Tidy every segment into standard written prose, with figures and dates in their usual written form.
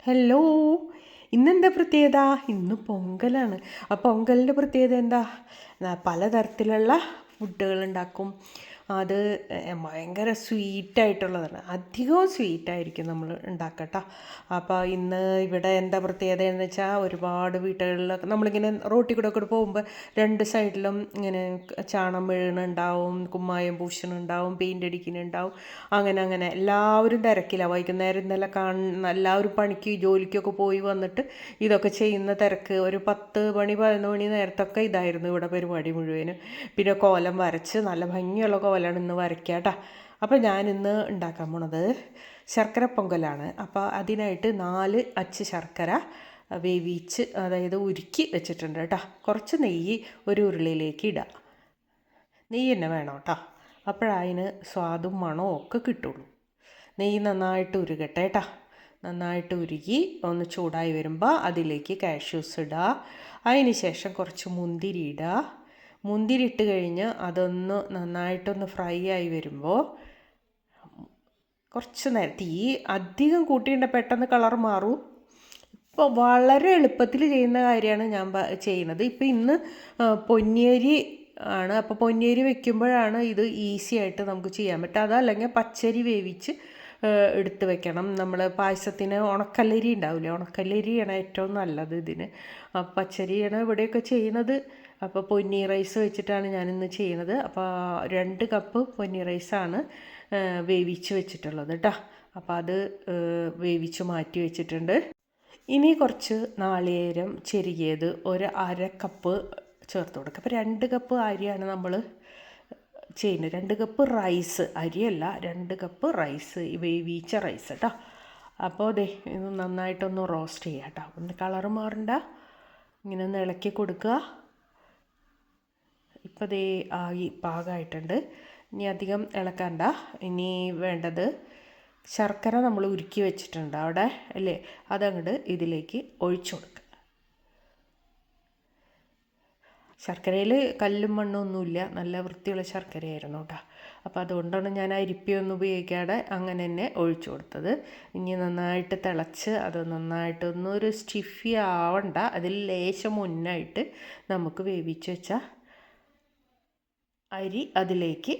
Hello, ഇന്നെന്താ പ്രത്യേകത? ഇന്ന് പൊങ്കലാണ്. ആ പൊങ്കലിൻ്റെ പ്രത്യേകത എന്താ? പലതരത്തിലുള്ള ഫുഡുകൾ ഉണ്ടാക്കും. അത് ഭയങ്കര സ്വീറ്റായിട്ടുള്ളതാണ്. അധികവും സ്വീറ്റായിരിക്കും നമ്മൾ ഉണ്ടാക്കട്ടോ. അപ്പോൾ ഇന്ന് ഇവിടെ എന്താ പ്രത്യേകത എന്ന് വെച്ചാൽ, ഒരുപാട് വീട്ടുകളിലൊക്കെ നമ്മളിങ്ങനെ റോട്ടിൽ കൂടെ ഒക്കെ പോകുമ്പോൾ രണ്ട് സൈഡിലും ഇങ്ങനെ ചാണം വീഴുന്നുണ്ടാവും, കുമ്മായം പൂശുന്നുണ്ടാവും, പെയിൻ്റ് അടിക്കുന്നുണ്ടാവും. അങ്ങനെ എല്ലാവരും തിരക്കിലാണ്. വൈകുന്നേരം ഇന്നലെ എല്ലാവരും പണിക്ക് ജോലിക്കൊക്കെ പോയി വന്നിട്ട് ഇതൊക്കെ ചെയ്യുന്ന തിരക്ക്. ഒരു 10 മണി 11 മണി നേരത്തൊക്കെ ഇതായിരുന്നു ഇവിടെ പരിപാടി മുഴുവനും. പിന്നെ കോലം വരച്ച് നല്ല ഭംഗിയുള്ള കോലാണ് ഇന്ന് വരയ്ക്കാട്ടോ. അപ്പോൾ ഞാനിന്ന് ഉണ്ടാക്കാൻ പോണത് ശർക്കര പൊങ്കലാണ്. അപ്പോൾ അതിനായിട്ട് 4 അച്ച് ശർക്കര വേവിച്ച്, അതായത് ഉരുക്കി വെച്ചിട്ടുണ്ട് കേട്ടോ. കുറച്ച് നെയ്യ് ഒരു ഉരുളിയിലേക്ക് ഇടുക. നെയ്യ് തന്നെ വേണം കേട്ടോ, അപ്പോഴതിന് സ്വാദും മണവും ഒക്കെ കിട്ടുള്ളൂ. നെയ്യ് നന്നായിട്ട് ഉരുകട്ടെ കേട്ടോ. നന്നായിട്ട് ഉരുകി ഒന്ന് ചൂടായി വരുമ്പോൾ അതിലേക്ക് കാഷ്യൂസ് ഇടുക. അതിന് ശേഷം കുറച്ച് മുന്തിരി ഇടുക. മുന്തിരി ഇട്ട് കഴിഞ്ഞ് അതൊന്ന് നന്നായിട്ടൊന്ന് ഫ്രൈ ആയി വരുമ്പോൾ കുറച്ച് നേരം തീ അധികം കൂട്ടിയിട്ട് പെട്ടെന്ന് കളർ മാറും. ഇപ്പോൾ വളരെ എളുപ്പത്തിൽ ചെയ്യുന്ന കാര്യമാണ് ഞാൻ ചെയ്യുന്നത്. ഇപ്പോൾ ഇന്ന് പൊന്നിയരി ആണ്. അപ്പോൾ പൊന്നിയരി വെക്കുമ്പോഴാണ് ഇത് ഈസി ആയിട്ട് നമുക്ക് ചെയ്യാൻ പറ്റുക. അതല്ലെങ്കിൽ പച്ചരി വേവിച്ച് എടുത്ത് വെക്കണം. നമ്മൾ പായസത്തിന് ഉണക്കല്ലരി ഉണ്ടാവില്ലേ, ഉണക്കല്ലരിയാണ് ഏറ്റവും നല്ലത് ഇതിന്. പച്ചരിയാണ് ഇവിടെയൊക്കെ ചെയ്യുന്നത്. അപ്പോൾ പൊന്നി റൈസ് വെച്ചിട്ടാണ് ഞാനിന്ന് ചെയ്യുന്നത്. അപ്പോൾ 2 കപ്പ് പൊന്നി റൈസാണ് വേവിച്ച് വെച്ചിട്ടുള്ളത് കേട്ടോ. അപ്പോൾ അത് വേവിച്ച് മാറ്റി വെച്ചിട്ടുണ്ട്. ഇനി കുറച്ച് നാളികേരം ചെരുകിയത് ഒരു 1/2 കപ്പ് ചേർത്ത് കൊടുക്കുക. അപ്പോൾ 2 കപ്പ് അരിയാണ് നമ്മൾ ചെയ്യുന്നത്. 2 കപ്പ് റൈസ്, അരിയല്ല, 2 കപ്പ് റൈസ്, വേവിച്ച റൈസ് കേട്ടോ. അപ്പോൾ ദേ ഇത് നന്നായിട്ടൊന്ന് റോസ്റ്റ് ചെയ്യാം കേട്ടോ. ഒന്ന് കളറ് മാറണ്ട, ഇങ്ങനെ ഒന്ന് ഇളക്കി കൊടുക്കുക. ഇപ്പോൾ ദേ ആയി പാകമായിട്ടുണ്ട്. ഇനി അധികം ഇളക്കണ്ട. ഇനി വേണ്ടത് ശർക്കര നമ്മൾ ഉരുക്കി വെച്ചിട്ടുണ്ട് അവിടെ അല്ലേ, അതങ്ങോട്ട് ഇതിലേക്ക് ഒഴിച്ചു കൊടുക്കുക. ശർക്കരയിൽ കല്ലും മണ്ണൊന്നുമില്ല, നല്ല വൃത്തിയുള്ള ശർക്കരയായിരുന്നു കേട്ടോ. അപ്പോൾ അതുകൊണ്ടാണ് ഞാൻ അരിപ്പയൊന്നും ഉപയോഗിക്കാതെ അങ്ങനെ തന്നെ ഒഴിച്ചു കൊടുത്തത്. ഇനി നന്നായിട്ട് തിളച്ച് അത് നന്നായിട്ടൊന്നൊരു സ്റ്റിഫി ആവണ്ട, അതിൽ ലേശം മുന്നായിട്ട് നമുക്ക് വേവിച്ച് വെച്ച അരി അതിലേക്ക്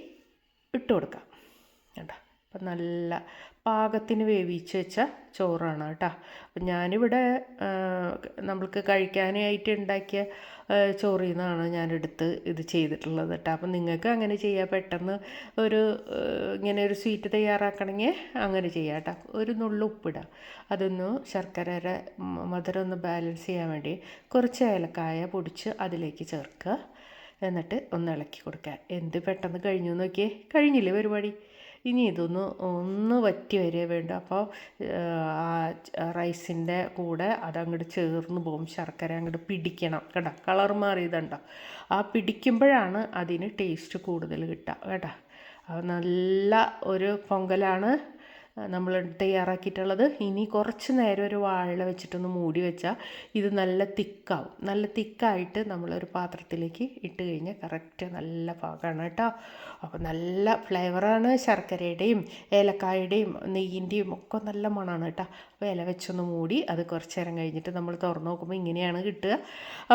ഇട്ട് കൊടുക്കാം കേട്ടോ. അപ്പം നല്ല പാകത്തിന് വേവിച്ച് വെച്ച ചോറാണ് കേട്ടോ. അപ്പം ഞാനിവിടെ നമ്മൾക്ക് കഴിക്കാനായിട്ട് ഉണ്ടാക്കിയ ചോറിൽ നിന്നാണ് ഞാനെടുത്ത് ഇത് ചെയ്തിട്ടുള്ളത് കേട്ടോ. അപ്പം നിങ്ങൾക്ക് അങ്ങനെ ചെയ്യാം. പെട്ടെന്ന് ഇങ്ങനെ ഒരു സ്വീറ്റ് തയ്യാറാക്കണമെങ്കിൽ അങ്ങനെ ചെയ്യാം കേട്ടോ. ഒരു നുള്ളു ഉപ്പിടുക. അതൊന്ന് ശർക്കരയുടെ മധുരം ഒന്ന് ബാലൻസ് ചെയ്യാൻ വേണ്ടി കുറച്ച് ഏലക്കായ പൊടിച്ച് അതിലേക്ക് ചേർക്കുക. എന്നിട്ട് ഒന്ന് ഇളക്കി കൊടുക്കുക. എന്ത് പെട്ടെന്ന് കഴിഞ്ഞു നോക്കിയേ, കഴിഞ്ഞില്ലേ പരിപാടി. ഇനി ഒന്ന് വറ്റി വരിക വേണ്ട. അപ്പോൾ റൈസിൻ്റെ കൂടെ അതങ്ങോട്ട് ചേർന്ന് പോകും. ശർക്കര അങ്ങോട്ട് പിടിക്കണം കേട്ടോ. കളർ മാറിയതുണ്ടോ, ആ പിടിക്കുമ്പോഴാണ് അതിന് ടേസ്റ്റ് കൂടുതൽ കിട്ടുക കേട്ടോ. നല്ല ഒരു പൊങ്കലാണ് നമ്മൾ തയ്യാറാക്കിയിട്ടുള്ളത്. ഇനി കുറച്ച് നേരം ഒരു വാഴ വെച്ചിട്ടൊന്ന് മൂടി വെച്ചാൽ ഇത് നല്ല തിക്കാവും. നല്ല തിക്കായിട്ട് നമ്മളൊരു പാത്രത്തിലേക്ക് ഇട്ട് കഴിഞ്ഞാൽ കറക്റ്റ് നല്ല പാകമാണ് കേട്ടോ. അപ്പോൾ നല്ല ഫ്ലേവറാണ്. ശർക്കരയുടെയും ഏലക്കായുടെയും നെയ്യിൻ്റെയും ഒക്കെ നല്ല മണമാണ് കേട്ടോ. അപ്പോൾ ഇല വെച്ചൊന്ന് മൂടി അത് കുറച്ച് നേരം കഴിഞ്ഞിട്ട് നമ്മൾ തുറന്ന് നോക്കുമ്പോൾ ഇങ്ങനെയാണ് കിട്ടുക.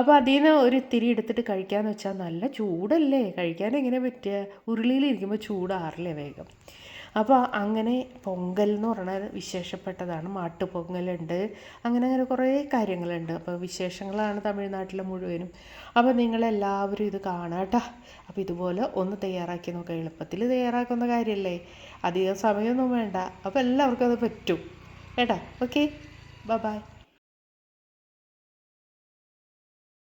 അപ്പോൾ അതിൽ നിന്ന് ഒരു ഇത്തിരി എടുത്തിട്ട് കഴിക്കാമെന്ന് വെച്ചാൽ നല്ല ചൂടല്ലേ, കഴിക്കാൻ എങ്ങനെ പറ്റുക? ഉരുളിയിലിരിക്കുമ്പോൾ ചൂടാറില്ലേ വേഗം. അപ്പോൾ അങ്ങനെ പൊങ്കൽ എന്ന് പറയുന്നത് വിശേഷപ്പെട്ടതാണ്. മാട്ടുപൊങ്കലുണ്ട്, അങ്ങനെ കുറേ കാര്യങ്ങളുണ്ട്. അപ്പോൾ വിശേഷങ്ങളാണ് തമിഴ്നാട്ടിലെ മുഴുവനും. അപ്പോൾ നിങ്ങളെല്ലാവരും ഇത് കാണാം കേട്ടോ. അപ്പോൾ ഇതുപോലെ ഒന്ന് തയ്യാറാക്കി നോക്കുക. എളുപ്പത്തിൽ തയ്യാറാക്കുന്ന കാര്യമല്ലേ, അധികം സമയമൊന്നും വേണ്ട. അപ്പോൾ എല്ലാവർക്കും അത് പറ്റും കേട്ടോ. Okay, by.